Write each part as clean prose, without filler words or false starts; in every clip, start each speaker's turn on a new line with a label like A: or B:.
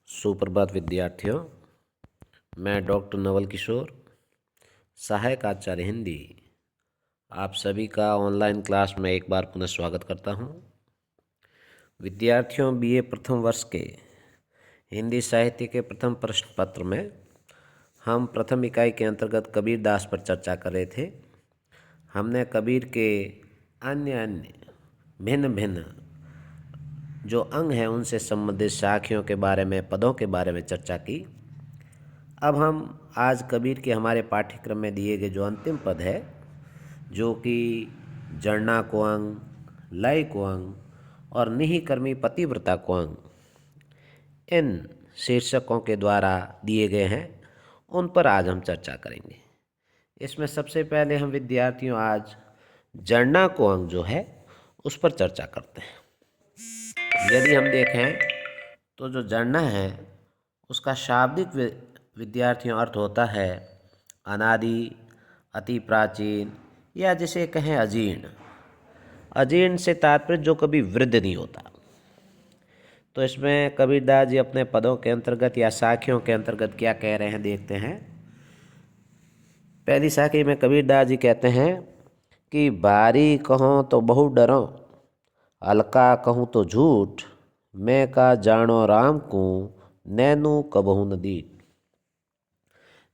A: सुप्रभात विद्यार्थियों। मैं डॉक्टर नवल किशोर, सहायक आचार्य हिंदी, आप सभी का ऑनलाइन क्लास में एक बार पुनः स्वागत करता हूं। विद्यार्थियों, बीए प्रथम वर्ष के हिंदी साहित्य के प्रथम प्रश्न पत्र में हम प्रथम इकाई के अंतर्गत कबीर दास पर चर्चा कर रहे थे। हमने कबीर के अन्य भिन्न भिन्न जो अंग हैं उनसे संबंधित शाखियों के बारे में, पदों के बारे में चर्चा की। अब हम आज कबीर के हमारे पाठ्यक्रम में दिए गए जो अंतिम पद है, जो कि जड़ना को अंग, लय को अंग और निहिकर्मी पतिव्रता को अंग, इन शीर्षकों के द्वारा दिए गए हैं, उन पर आज हम चर्चा करेंगे। इसमें सबसे पहले हम विद्यार्थियों आज जड़ना को अंग जो है उस पर चर्चा करते हैं। यदि हम देखें तो जो जड़ना है उसका शाब्दिक विद्यार्थियों अर्थ होता है अनादि, अति प्राचीन, या जिसे कहें अजीर्ण। अजीर्ण से तात्पर्य जो कभी वृद्ध नहीं होता। तो इसमें कबीरदास जी अपने पदों के अंतर्गत या साखियों के अंतर्गत क्या कह रहे हैं देखते हैं। पहली साखी में कबीरदास जी कहते हैं कि बारी कहूँ तो बहु डरो, अलका कहूँ तो झूठ, मैं का जानो राम को, नैनु कबहू न दीठ।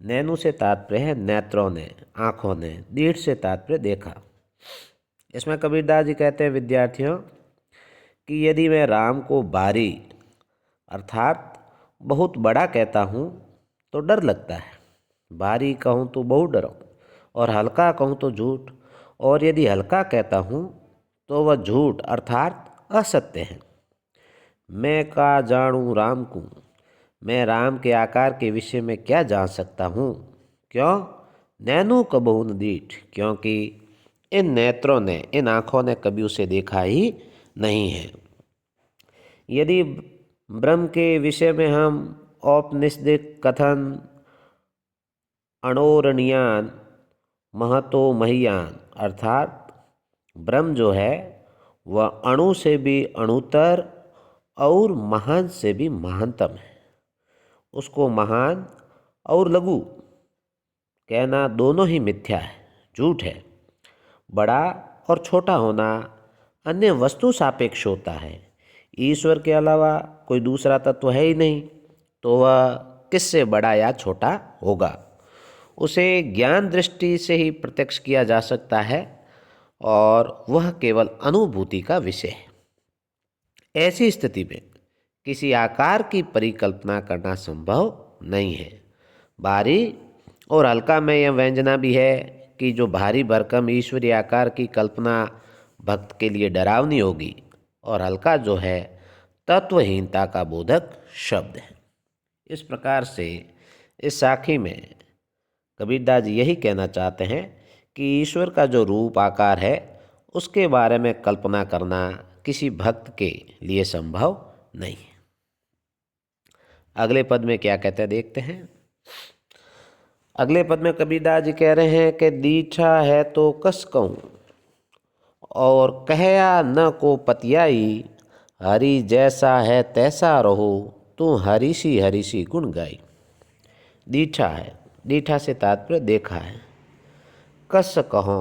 A: नैनु से तात्पर्य है नेत्रों ने, आँखों ने, दीठ से तात्पर्य देखा। इसमें कबीरदास जी कहते हैं विद्यार्थियों कि यदि मैं राम को बारी अर्थात बहुत बड़ा कहता हूँ तो डर लगता है। बारी कहूँ तो बहुत डरो, और हल्का कहूँ तो झूठ, और यदि हल्का कहता हूँ तो वह झूठ अर्थात असत्य है। मैं का जानूँ राम को, मैं राम के आकार के विषय में क्या जान सकता हूँ। क्यों? नैनु कबहू न दीठ, क्योंकि इन नेत्रों ने, इन आँखों ने कभी उसे देखा ही नहीं है। यदि ब्रह्म के विषय में हम औपनिषदिक कथन अणोरणीयान महतो महियान अर्थात ब्रह्म जो है वह अणु से भी अणुतर और महान से भी महानतम है। उसको महान और लघु कहना दोनों ही मिथ्या है, झूठ है। बड़ा और छोटा होना अन्य वस्तु सापेक्ष होता है। ईश्वर के अलावा कोई दूसरा तत्व है ही नहीं, तो वह किससे बड़ा या छोटा होगा। उसे ज्ञान दृष्टि से ही प्रत्यक्ष किया जा सकता है और वह केवल अनुभूति का विषय है। ऐसी स्थिति में किसी आकार की परिकल्पना करना संभव नहीं है। भारी और हल्का में यह व्यंजना भी है कि जो भारी भरकम ईश्वरीय आकार की कल्पना भक्त के लिए डरावनी होगी, और हल्का जो है तत्वहीनता का बोधक शब्द है। इस प्रकार से इस साखी में कबीरदास जी यही कहना चाहते हैं कि ईश्वर का जो रूप आकार है उसके बारे में कल्पना करना किसी भक्त के लिए संभव नहीं है। अगले पद में क्या कहते हैं देखते हैं। अगले पद में कबीरदास जी कह रहे हैं कि दीठा है तो कस कहूँ, और कहया न को पतियाई, हरि जैसा है तैसा रहो, तू हरिषि गुण गाई। दीठा है, दीठा से तात्पर्य देखा है। कस कहो,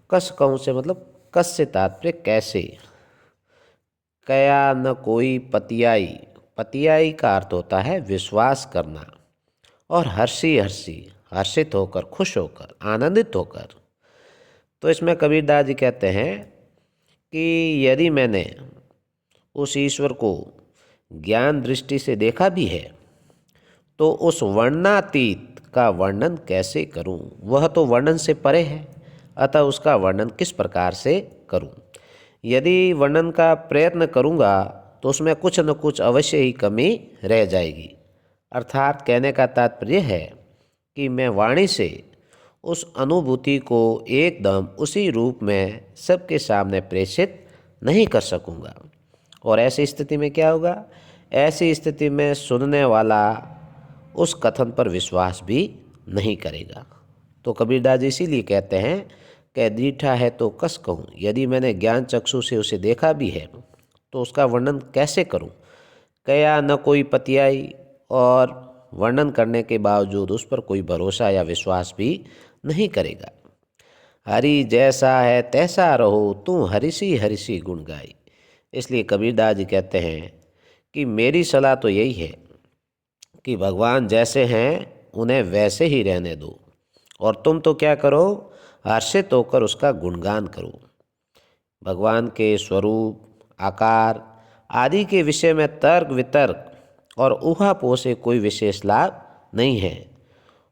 A: कस कहूँ से मतलब कस से तात्पर्य कैसे। कया न कोई पतियाई, पतियाई का अर्थ होता है विश्वास करना, और हर्षि हर्षित होकर, खुश होकर, आनंदित होकर। तो इसमें कबीरदास जी कहते हैं कि यदि मैंने उस ईश्वर को ज्ञान दृष्टि से देखा भी है तो उस वर्णनातीत का वर्णन कैसे करूं। वह तो वर्णन से परे है, अतः उसका वर्णन किस प्रकार से करूं। यदि वर्णन का प्रयत्न करूंगा तो उसमें कुछ न कुछ अवश्य ही कमी रह जाएगी। अर्थात कहने का तात्पर्य है कि मैं वाणी से उस अनुभूति को एकदम उसी रूप में सबके सामने प्रेषित नहीं कर सकूंगा। और ऐसी स्थिति में क्या होगा? ऐसी स्थिति में सुनने वाला उस कथन पर विश्वास भी नहीं करेगा। तो कबीरदास जी इसीलिए कहते हैं कि दीठा है तो कस कहूँ, यदि मैंने ज्ञान चक्षु से उसे देखा भी है तो उसका वर्णन कैसे करूँ। कया न कोई पतियाई, और वर्णन करने के बावजूद उस पर कोई भरोसा या विश्वास भी नहीं करेगा। हरि जैसा है तैसा रहो, तू हरिसी गुण गाई। इसलिए कबीरदास जी कहते हैं कि मेरी सलाह तो यही है कि भगवान जैसे हैं उन्हें वैसे ही रहने दो, और तुम तो क्या करो, हर्षित होकर उसका गुणगान करो। भगवान के स्वरूप, आकार आदि के विषय में तर्क वितर्क और ऊहापोह से कोई विशेष लाभ नहीं है।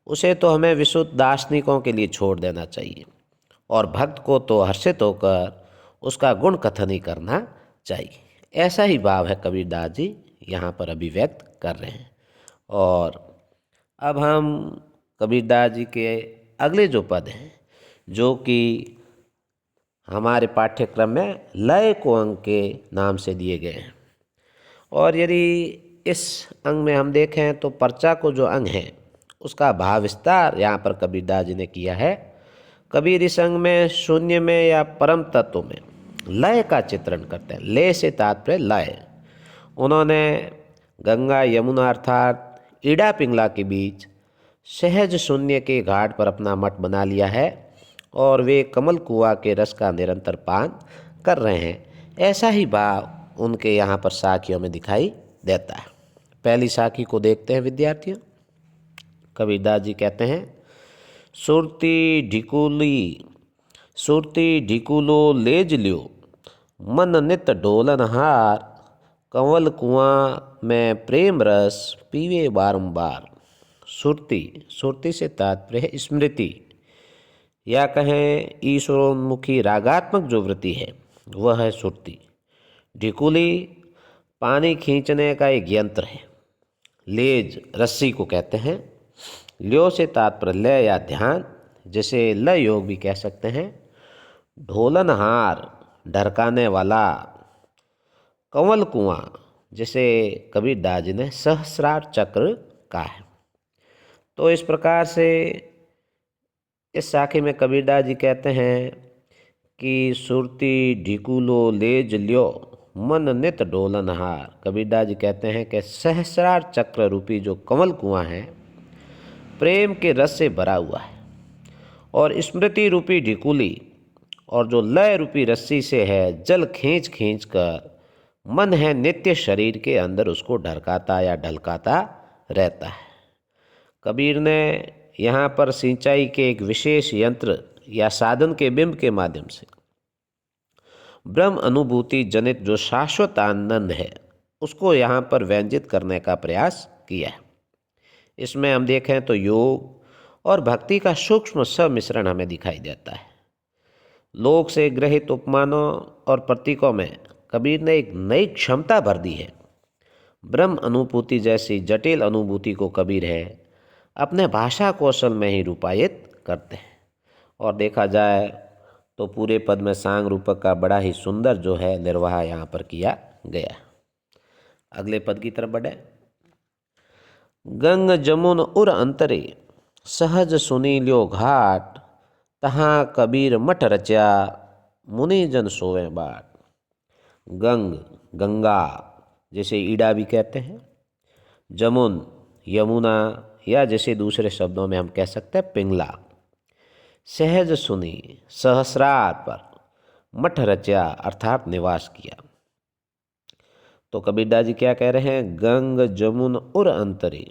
A: उसे तो हमें विशुद्ध दार्शनिकों के लिए छोड़ देना चाहिए, और भक्त को तो हर्षित होकर उसका गुण कथन ही करना चाहिए। ऐसा ही भाव है कबीरदास जी यहाँ पर अभिव्यक्त कर रहे हैं। और अब हम कबीरदास जी के अगले जो पद हैं, जो कि हमारे पाठ्यक्रम में लय को अंग के नाम से दिए गए हैं, और यदि इस अंग में हम देखें तो पर्चा को जो अंग है उसका भाव विस्तार यहाँ पर कबीरदास जी ने किया है। कबीर इस अंग में शून्य में या परम तत्व में लय का चित्रण करते हैं। लय से तात्पर्य लय। उन्होंने गंगा यमुना अर्थात ईड़ा पिंगला के बीच सहज शून्य के घाट पर अपना मठ बना लिया है, और वे कमल कुआं के रस का निरंतर पान कर रहे हैं। ऐसा ही भाव उनके यहाँ पर साखियों में दिखाई देता है। पहली साखी को देखते हैं विद्यार्थियों। कबीरदास जी कहते हैं, सुरती ढिकुलो लेज लियो, मन नित डोलन हार, कंवल कुआं में प्रेम रस पीवे बारंबार। सुरती से तात्पर्य है स्मृति, या कहें ईश्वरोन्मुखी रागात्मक जो वृत्ति है वह है सुरती। ढिकुली पानी खींचने का एक यंत्र है। लेज रस्सी को कहते हैं। ल्यो से तात्पर्य लय या ध्यान, जिसे लय योग भी कह सकते हैं। ढोलनहार ढरकाने वाला। कंवल कुआं, जिसे कबीरदास जी ने सहस्रार चक्र कहा है। तो इस प्रकार से इस साखी में कबीरदास जी कहते हैं कि सुरती ढिकुलो लेज ल्यो, मन नित डोलनहार। कबीरदास जी कहते हैं कि सहस्रार चक्र रूपी जो कंवल कुआं है प्रेम के रस से भरा हुआ है, और स्मृति रूपी ढिकुली और जो लय रूपी रस्सी से है जल खींच खींच कर मन है नित्य शरीर के अंदर उसको ढरकाता या ढलकाता रहता है। कबीर ने यहाँ पर सिंचाई के एक विशेष यंत्र या साधन के बिंब के माध्यम से ब्रह्म अनुभूति जनित जो शाश्वत आनंद है उसको यहाँ पर व्यंजित करने का प्रयास किया है। इसमें हम देखें तो योग और भक्ति का सूक्ष्म सम्मिश्रण हमें दिखाई देता है। लोक से ग्रहित उपमानों और प्रतीकों में कबीर ने एक नई क्षमता भर दी है। ब्रह्म अनुभूति जैसी जटिल अनुभूति को कबीर है अपने भाषा कौशल में ही रूपायित करते हैं। और देखा जाए तो पूरे पद में सांग रूपक का बड़ा ही सुंदर जो है निर्वाह यहाँ पर किया गया। अगले पद की तरफ बढ़े। गंग जमुन उर अंतरे, सहज सुनील्यो घाट, तहाँ कबीर मठ रचा, मुनि जन सोवे बाट। गंगा, जैसे ईड़ा भी कहते हैं। जमुन यमुना, या जैसे दूसरे शब्दों में हम कह सकते हैं पिंगला। सहज सुनी सहस्रार पर, मठ रचा अर्थात निवास किया। तो कबीरदास जी क्या कह रहे हैं? गंग जमुन उर अंतरे,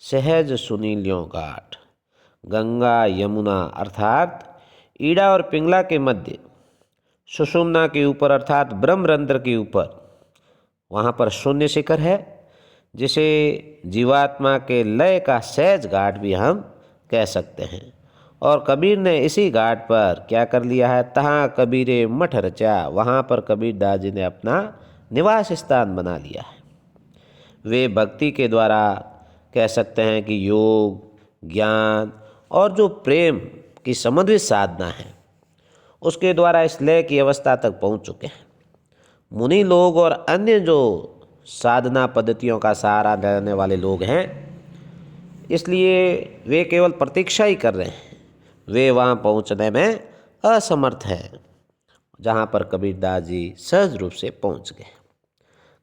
A: सहज सुनील्यों घाट। गंगा यमुना अर्थात ईड़ा और पिंगला के मध्य, सुषुम्ना के ऊपर अर्थात ब्रह्मरंध्र के ऊपर, वहाँ पर शून्य शिखर है, जिसे जीवात्मा के लय का सहज घाट भी हम कह सकते हैं। और कबीर ने इसी घाट पर क्या कर लिया है? तहाँ कबीरे मठ रचा, वहाँ पर कबीरदास जी ने अपना निवास स्थान बना लिया है। वे भक्ति के द्वारा कह सकते हैं कि योग, ज्ञान और जो प्रेम की समन्वित साधना है उसके द्वारा इस लय की अवस्था तक पहुँच चुके हैं। मुनि लोग और अन्य जो साधना पद्धतियों का सहारा लेने वाले लोग हैं, इसलिए वे केवल प्रतीक्षा ही कर रहे हैं। वे वहाँ पहुँचने में असमर्थ हैं, जहाँ पर कबीरदास जी सहज रूप से पहुँच गए।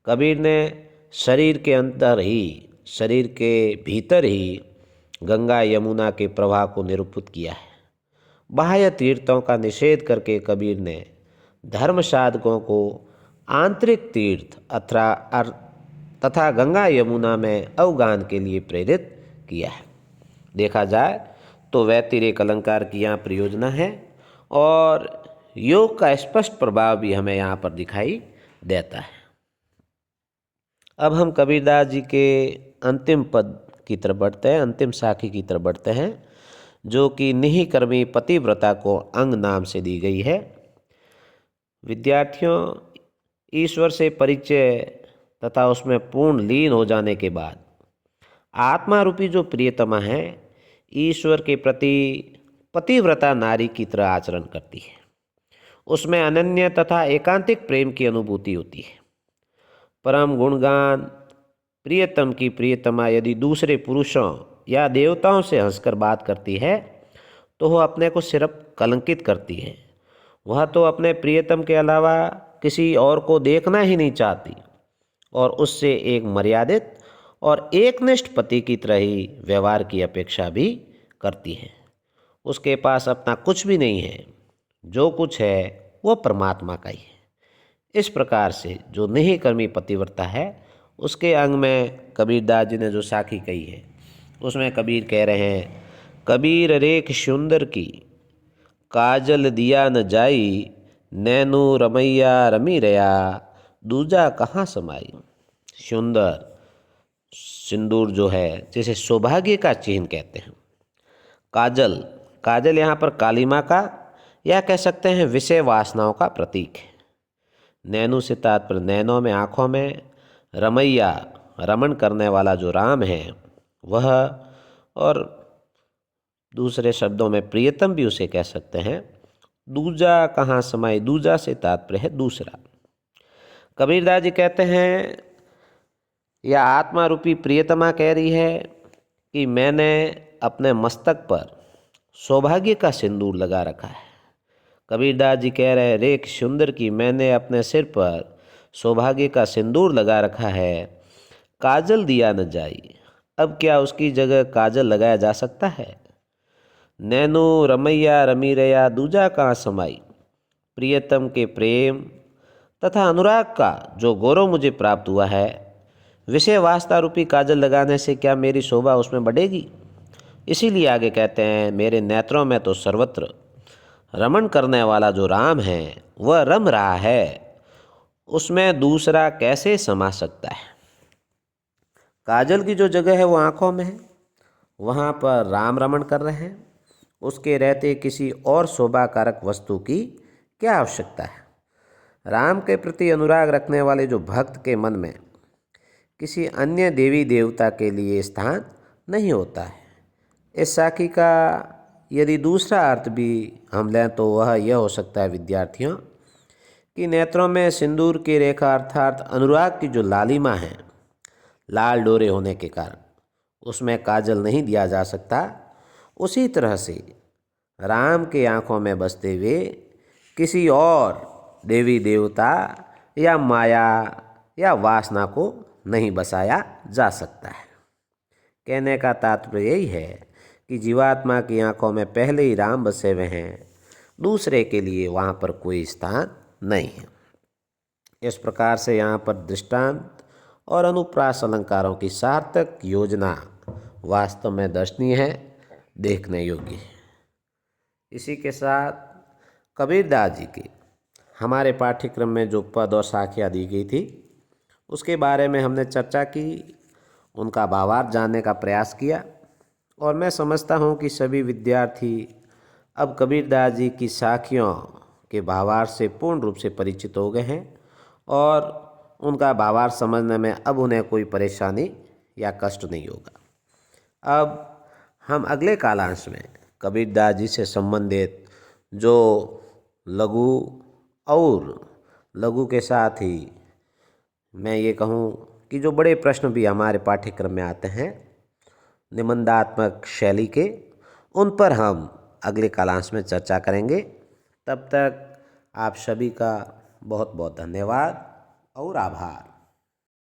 A: कबीर ने शरीर के अंदर ही शरीर के भीतर ही गंगा यमुना के प्रवाह को निरूपित किया है। बाह्य तीर्थों का निषेध करके कबीर ने धर्म साधकों को आंतरिक तीर्थ तथा गंगा यमुना में अवगान के लिए प्रेरित किया है। देखा जाए तो व्यतिरेक अलंकार की यहाँ प्रयोजना है और योग का स्पष्ट प्रभाव भी हमें यहाँ पर दिखाई देता है। अब हम कबीरदास जी के अंतिम पद की तरफ बढ़ते हैं, अंतिम साखी की तरफ बढ़ते हैं, जो कि निहि कर्मी पतिव्रता को अंग नाम से दी गई है। विद्यार्थियों, ईश्वर से परिचय तथा उसमें पूर्ण लीन हो जाने के बाद आत्मा रूपी जो प्रियतमा है, ईश्वर के प्रति पतिव्रता नारी की तरह आचरण करती है। उसमें अनन्य तथा एकांतिक प्रेम की अनुभूति होती है। परम गुणगान प्रियतम की प्रियतमा यदि दूसरे पुरुषों या देवताओं से हंसकर बात करती है तो वह अपने को सिर्फ कलंकित करती है। वह तो अपने प्रियतम के अलावा किसी और को देखना ही नहीं चाहती और उससे एक मर्यादित और एकनिष्ठ पति की तरह ही व्यवहार की अपेक्षा भी करती है। उसके पास अपना कुछ भी नहीं है, जो कुछ है वह परमात्मा का ही है। इस प्रकार से जो नहीं कर्मी पतिव्रता है, उसके अंग में कबीरदास जी ने जो साखी कही है उसमें कबीर कह रहे हैं, कबीर रेख सुंदर की काजल दिया न जाई, नैनो रमैया रमी रया, दूजा कहाँ समाई। सुंदर सिंदूर जो है, जैसे सौभाग्य का चिन्ह कहते हैं। काजल, काजल यहाँ पर कालिमा का या कह सकते हैं विषय वासनाओं का प्रतीक है। नैनु से तात्पर्य नैनों में, आँखों में, रमैया रमण करने वाला जो राम है वह, और दूसरे शब्दों में प्रियतम भी उसे कह सकते हैं। दूजा कहाँ समाई, दूजा से तात्पर्य है दूसरा। कबीरदास जी कहते हैं या आत्मा रूपी प्रियतमा कह रही है कि मैंने अपने मस्तक पर सौभाग्य का सिंदूर लगा रखा है। कबीरदास जी कह रहे हैं, रेख सुंदर की मैंने अपने सिर पर सौभाग्य का सिंदूर लगा रखा है, काजल दिया न जाई। अब क्या उसकी जगह काजल लगाया जा सकता है। नैनो रमैया रमी रया, दूजा कहाँ समाई। प्रियतम के प्रेम तथा अनुराग का जो गौरव मुझे प्राप्त हुआ है, विषय वास्ता रूपी काजल लगाने से क्या मेरी शोभा उसमें बढ़ेगी। इसीलिए आगे कहते हैं, मेरे नेत्रों में तो सर्वत्र रमण करने वाला जो राम है वह रम रहा है, उसमें दूसरा कैसे समा सकता है। काजल की जो जगह है वो आँखों में है, वहाँ पर राम रमण कर रहे हैं, उसके रहते किसी और शोभा कारक वस्तु की क्या आवश्यकता है। राम के प्रति अनुराग रखने वाले जो भक्त के मन में किसी अन्य देवी देवता के लिए स्थान नहीं होता है। इस साखी का यदि दूसरा अर्थ भी हम लें तो वह यह हो सकता है विद्यार्थियों कि नेत्रों में सिंदूर की रेखा अर्थात अनुराग की जो लालिमा है, लाल डोरे होने के कारण उसमें काजल नहीं दिया जा सकता। उसी तरह से राम के आँखों में बसते हुए किसी और देवी देवता या माया या वासना को नहीं बसाया जा सकता है। कहने का तात्पर्य यही है कि जीवात्मा की आंखों में पहले ही राम बसे हुए हैं, दूसरे के लिए वहाँ पर कोई स्थान नहीं है। इस प्रकार से यहाँ पर दृष्टांत और अनुप्रास अलंकारों की सार्थक योजना वास्तव में दर्शनीय है, देखने योग्य है। इसी के साथ कबीरदास जी के हमारे पाठ्यक्रम में जो पद और साखियाँ दी गई थी उसके बारे में हमने चर्चा की, उनका भावार्थ जानने का प्रयास किया और मैं समझता हूँ कि सभी विद्यार्थी अब कबीरदास जी की साखियों के भावार्थ से पूर्ण रूप से परिचित हो गए हैं और उनका भावार्थ समझने में अब उन्हें कोई परेशानी या कष्ट नहीं होगा। अब हम अगले कालांश में कबीरदास जी से संबंधित जो लघु और लघु के साथ ही मैं ये कहूँ कि जो बड़े प्रश्न भी हमारे पाठ्यक्रम में आते हैं निबंधात्मक शैली के, उन पर हम अगले कालांश में चर्चा करेंगे। तब तक आप सभी का बहुत बहुत धन्यवाद और आभार।